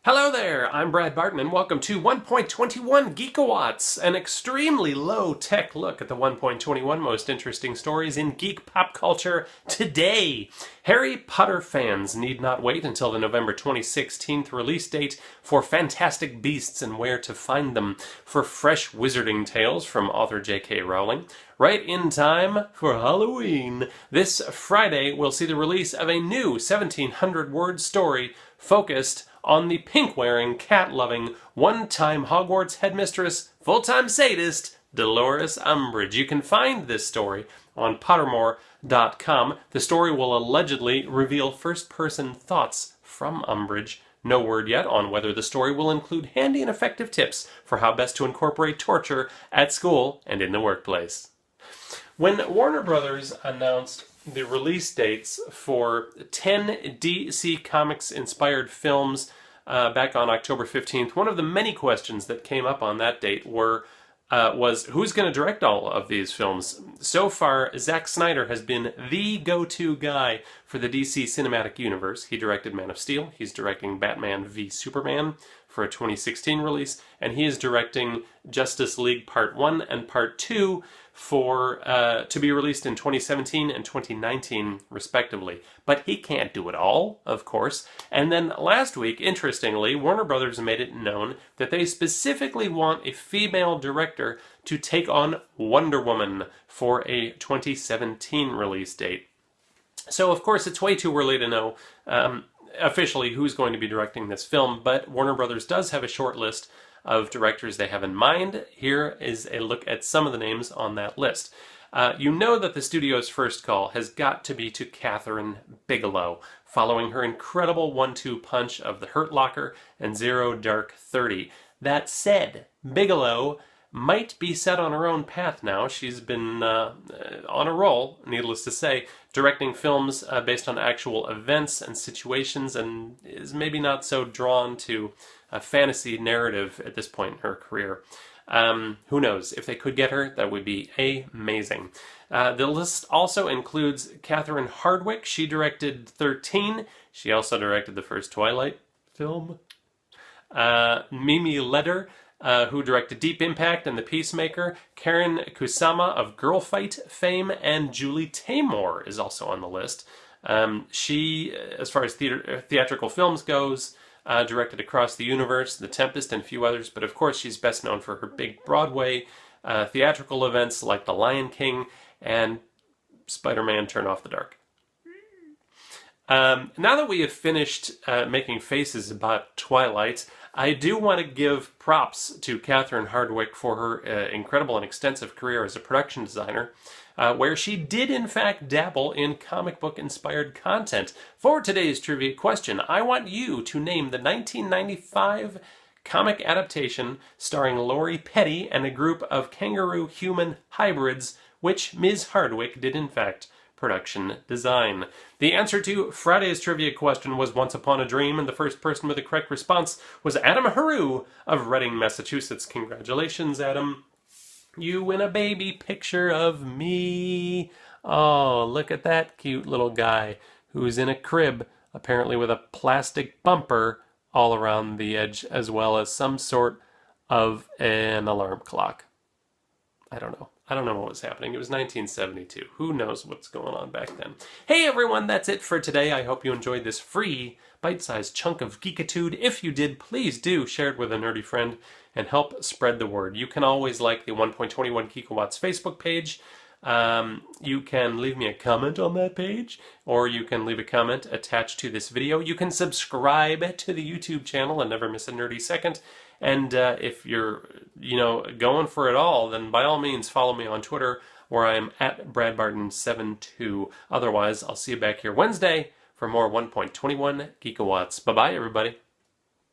Hello there, I'm Brad Barton, and welcome to 1.21 Geekawatts, an extremely low-tech look at the 1.21 most interesting stories in geek pop culture today. Harry Potter fans need not wait until the November 2016 release date for Fantastic Beasts and Where to Find Them, for fresh wizarding tales from author J.K. Rowling. Right in time for Halloween. This Friday, we'll see the release of a new 1,700-word story focused on the pink-wearing, cat-loving, one-time Hogwarts headmistress, full-time sadist, Dolores Umbridge. You can find this story on Pottermore.com. The story will allegedly reveal first-person thoughts from Umbridge. No word yet on whether the story will include handy and effective tips for how best to incorporate torture at school and in the workplace. When Warner Brothers announced the release dates for 10 DC Comics-inspired films back on October 15th, one of the many questions that came up on that date was who's going to direct all of these films? So far, Zack Snyder has been the go-to guy for the DC Cinematic Universe. He directed Man of Steel, he's directing Batman v Superman for a 2016 release, and he is directing Justice League Part 1 and Part 2 to be released in 2017 and 2019, respectively. But he can't do it all, of course. And then last week, interestingly, Warner Brothers made it known that they specifically want a female director to take on Wonder Woman for a 2017 release date. So, of course, it's way too early to know officially who's going to be directing this film, but Warner Brothers does have a short list of directors they have in mind. Here is a look at some of the names on that list. You know that the studio's first call has got to be to Kathryn Bigelow, following her incredible 1-2 punch of The Hurt Locker and Zero Dark 30. That said, Bigelow might be set on her own path now. She's been on a roll, needless to say, directing films based on actual events and situations, and is maybe not so drawn to a fantasy narrative at this point in her career. Who knows? If they could get her, that would be amazing. The list also includes Catherine Hardwicke. She directed 13. She also directed the first Twilight film. Mimi Leder, who directed Deep Impact and The Peacemaker. Karen Kusama of Girl Fight fame, and Julie Taymor is also on the list. She, as far as theatrical films goes, directed Across the Universe, The Tempest, and a few others, but of course she's best known for her big Broadway theatrical events like The Lion King and Spider-Man Turn Off the Dark. Now that we have finished making faces about Twilight, I do want to give props to Catherine Hardwicke for her incredible and extensive career as a production designer, where she did in fact dabble in comic book inspired content. For today's trivia question, I want you to name the 1995 comic adaptation starring Lori Petty and a group of kangaroo-human hybrids, which Ms. Hardwicke did in fact production design. The answer to Friday's trivia question was Once Upon a Dream, and the first person with the correct response was Adam Haru of Reading, Massachusetts. Congratulations, Adam. You win a baby picture of me. Oh, look at that cute little guy who's in a crib, apparently with a plastic bumper all around the edge, as well as some sort of an alarm clock. I don't know what was happening. It was 1972. Who knows what's going on back then? Hey everyone, that's it for today. I hope you enjoyed this free, bite-sized chunk of geekitude. If you did, please do share it with a nerdy friend and help spread the word. You can always like the 1.21 Geekawatts Facebook page. You can leave me a comment on that page, or you can leave a comment attached to this video. You can subscribe to the YouTube channel and never miss a nerdy second. And if you're, going for it all, then by all means follow me on Twitter, where I'm at BradBarton72. Otherwise, I'll see you back here Wednesday for more 1.21 Geekawatts. Bye-bye, everybody.